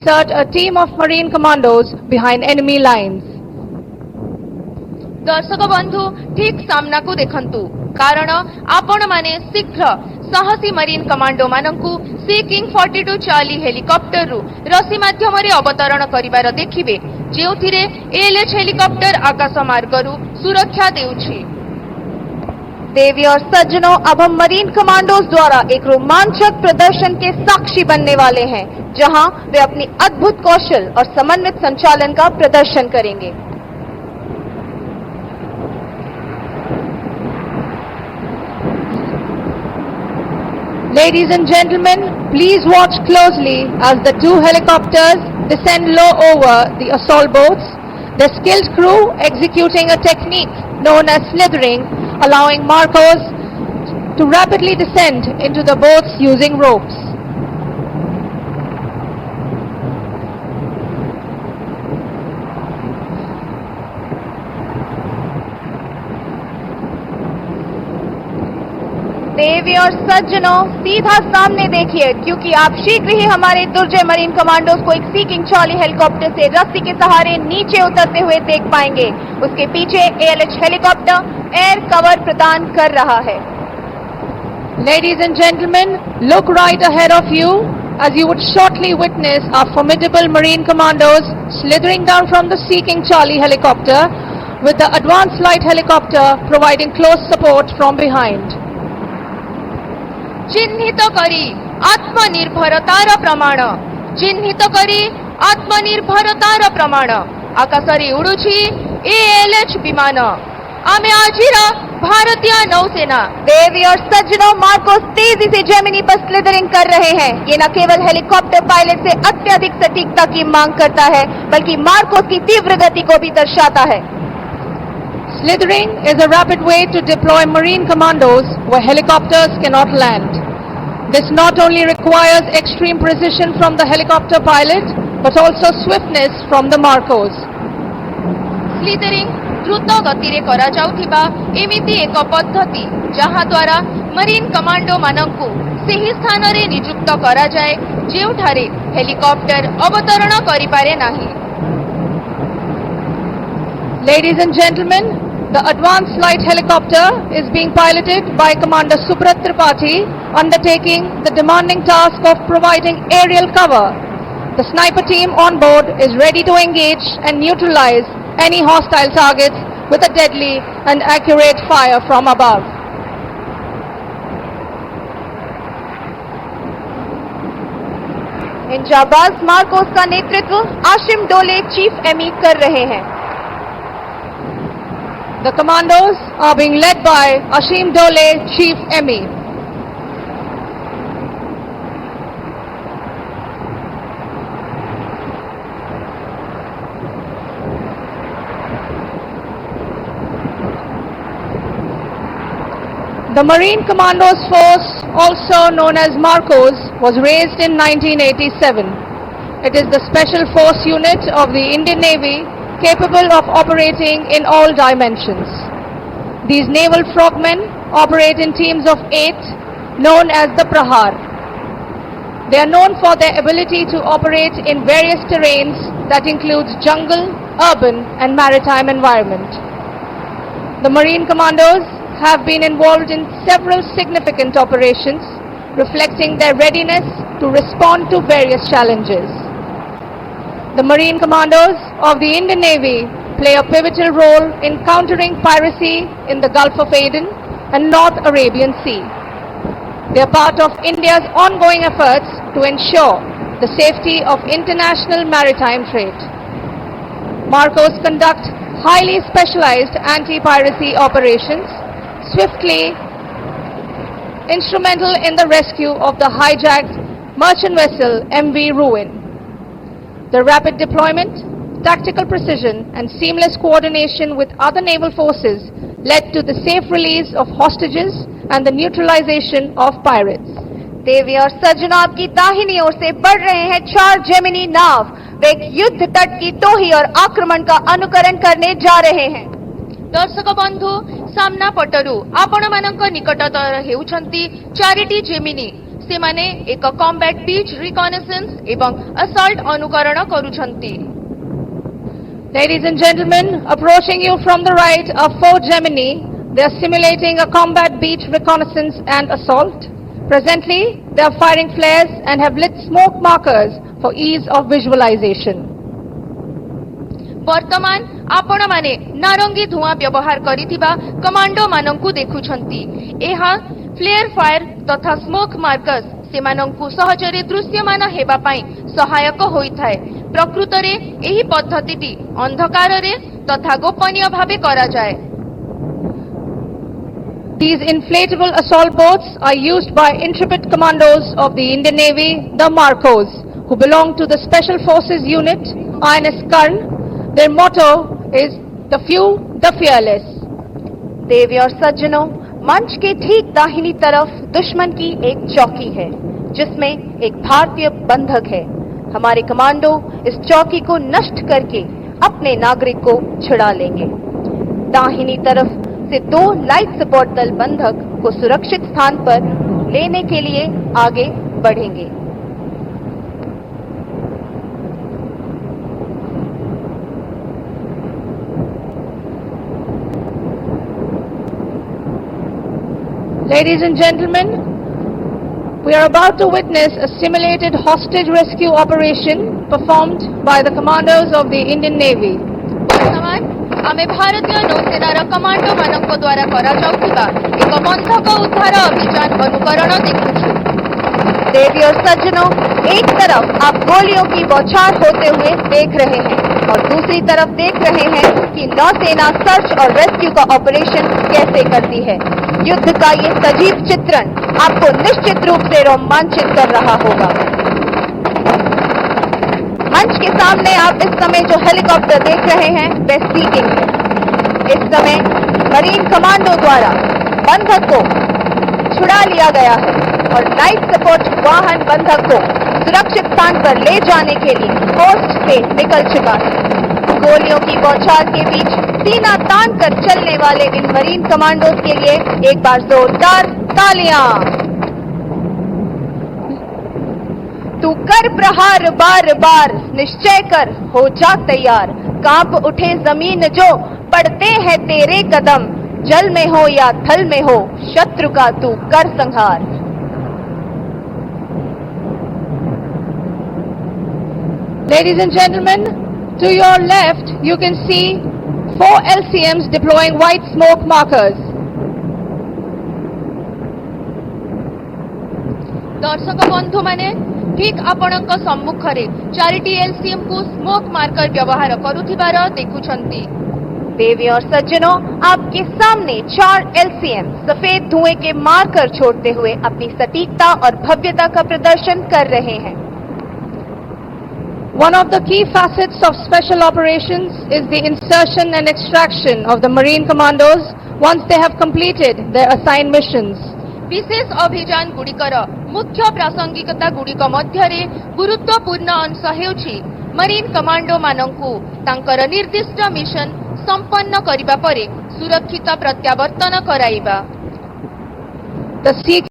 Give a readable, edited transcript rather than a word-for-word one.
Insert a team of Marine commandos behind enemy lines. दर्शक बंधु ठीक सामना को देखंतु कारण आपण माने शीघ्र साहसी मरीन कमांडो मानंकु सी किंग 42 चार्ली हेलिकॉप्टर रु रसी माध्यम रे अवतरण करिवार देखिबे जेउथिरे एएलएच हेलिकॉप्टर आकाश मार्ग रु सुरक्षा देउछि। देवी और सज्जनों, अब हम मरीन कमांडोज द्वारा एक रोमांचक प्रदर्शन के साक्षी बनने वाले हैं, जहां वे अपनी अद्भुत कौशल और समन्वित संचालन का प्रदर्शन करेंगे। Ladies and gentlemen, please watch closely as the two helicopters descend low over the assault boats, their skilled crew executing a technique known as slithering, allowing Marcos to rapidly descend into the boats using ropes. देवी और सज्जनों, सीधा सामने देखिए, क्योंकि आप शीघ्र ही हमारे दुर्जय marine commandos को एक सी किंग चार्ली हेलीकॉप्टर से रस्सी के सहारे नीचे उतरते हुए देख पाएंगे। उसके पीछे एएलएच हेलीकॉप्टर एयर कवर प्रदान कर रहा है। Ladies and gentlemen, look right ahead of you as you would shortly witness our formidable marine commandos slithering down from the Sea King Charlie helicopter with the advanced light helicopter providing close support from behind. चिन्हित करी आत्मनिर्भरतार प्रमाण, चिन्हित करी आत्मनिर्भरतार प्रमाण आकाश रे उड़ुछि ALH विमान। आमे आजिर भारतीय नौसेना। देवी और सज्जनों, मार्कोस तेजी से जेमिनी पर स्लिदरिंग कर रहे हैं। ये न केवल हेलीकॉप्टर पायलट से अत्यधिक सटीकता की मांग करता है, बल्कि मार्कोस की तीव्र गति को भी दर्शाता है। Slithering is a rapid way to deploy marine commandos where helicopters cannot land. This not only requires extreme precision from the helicopter pilot, but also swiftness from the Marcos. Slithering द्रुत गति रे करा जाउथिबा एमिति एक पद्धति जहा द्वारा मरीन कमांडो मानंकु सेही स्थान रे नियुक्त करा जाए जेउठारे हेलिकॉप्टर अवतरण करि पारे नाही। Ladies and gentlemen, the advanced light helicopter is being piloted by Commander Subrat Tripathi, undertaking the demanding task of providing aerial cover. The sniper team on board is ready to engage and neutralize any hostile targets with a deadly and accurate fire from above. इन जाबाज MARCOS का नेतृत्व आशिम डोले chief Amy कर रहे हैं। The commandos are being led by Ashim Dole, Chief Emmy. The Marine Commandos Force, also known as Marcos, was raised in 1987. It is the special force unit of the Indian Navy capable of operating in all dimensions. These naval frogmen operate in teams of 8, known as the Prahar. They are known for their ability to operate in various terrains that includes jungle, urban and maritime environment. The Marine Commandos have been involved in several significant operations, reflecting their readiness to respond to various challenges. The Marine Commandos of the Indian Navy play a pivotal role in countering piracy in the Gulf of Aden and North Arabian Sea. They are part of India's ongoing efforts to ensure the safety of international maritime trade. Marcos conduct highly specialized anti-piracy operations, swiftly instrumental in the rescue of the hijacked merchant vessel MV Ruin. The rapid deployment, tactical precision and seamless coordination with other naval forces led to the safe release of hostages and the neutralization of pirates. देवी और सज्जनों, आपकी दाहिनी ओर से बढ़ रहे हैं 4 Gemini नाव। वे एक युद्ध तट की टोही और आक्रमण का अनुकरण करने जा रहे हैं। दर्शक बंधु, सामना पटरु आपण मानक निकटतर हेउछंती 4टी जेमिनी सेमाने एक कॉम्बैट बीच रिकॉनेसेंस एवं असॉल्ट अनुकरण करूछंती। Ladies and gentlemen, approaching you from the right are 4 Gemini. They are simulating a combat beach reconnaissance and assault. Presently, they are firing flares and have lit smoke markers for ease of visualization. वर्तमान आपण माने नारंगी धुआं व्यवहार करिथिबा commando मानंकु देखुछंती। एहा flare fire तथा smoke markers सेमानंकु सहजरे दृश्यमान हेबा पई सहायक होइथाय। प्रकृतरे एही पद्धतिटी अंधकाररे तथा गोपनीय भावे करा जाय। These inflatable assault boats are used by intrepid commandos of the Indian Navy, the Marcos, who belong to the Special Forces Unit, INS Karn. Their motto is the few, the fearless. देवी और सज्जनों, मंच के ठीक दाहिनी तरफ दुश्मन की एक चौकी है जिसमें एक भारतीय बंधक है। हमारे कमांडो इस चौकी को नष्ट करके अपने नागरिक को छुड़ा लेंगे। दाहिनी तरफ से 2 लाइट सपोर्ट दल बंधक को सुरक्षित स्थान पर लेने के लिए आगे बढ़ेंगे। Ladies and gentlemen, we are about to witness a simulated hostage rescue operation performed by the commandos of the Indian Navy. वर्तमान आमे भारतीय नौसेनार कमांडो मानक द्वारा करा जाउथिबा एक बंधक उद्धार अभियान अनुकरण देखुछु। देवी और सज्जनों, एक तरफ आप गोलियों की बौछार होते हुए देख रहे हैं और दूसरी तरफ देख रहे हैं कि नौसेना सर्च और रेस्क्यू का ऑपरेशन कैसे करती है। युद्ध का ये सजीव चित्रण आपको निश्चित रूप से रोमांचित कर रहा होगा। मंच के सामने आप इस समय जो हेलीकॉप्टर देख रहे हैं वे सी किंग है। इस समय मरीन कमांडो द्वारा बंधक को छुड़ा लिया गया है और लाइफ सपोर्ट वाहन बंधक को सुरक्षित स्थान पर ले जाने के लिए कोस्ट से निकल चुका है। गोलियों की बौछार के बीच सीना तान कर चलने वाले इन मरीन कमांडोज के लिए एक बार जोरदार तालियां। तू कर प्रहार बार बार, निश्चय कर हो जा तैयार। कांप उठे जमीन जो पड़ते हैं तेरे कदम, जल में हो या थल में हो शत्रु का तू कर संहार। Ladies and gentlemen, to your left you can see 4 LCMs deploying white smoke markers. दर्शक बंधु माने ठीक आपणक सम्मुखरे 4टी एलसीएम को स्मोक मार्कर व्यवहार करुथिबार देखुछंती। देवी और सज्जनों, आपके सामने 4 LCM सफेद धुएं के मार्कर छोड़ते हुए अपनी सटीकता और भव्यता का प्रदर्शन कर रहे हैं। One of the key facets of special operations is the insertion and extraction of the Marine Commandos once they have completed their assigned missions. विशेष अभियान गुड़िकर मुख्य प्रासंगिकता गुड़िक मध्यरे गुरुत्वपूर्ण अंश हेउछि मरीन कमांडो मानंकु तांकर निर्दिष्ट मिशन संपन्न करिबा परे सुरक्षित प्रत्यावर्तन कराइबा। The sea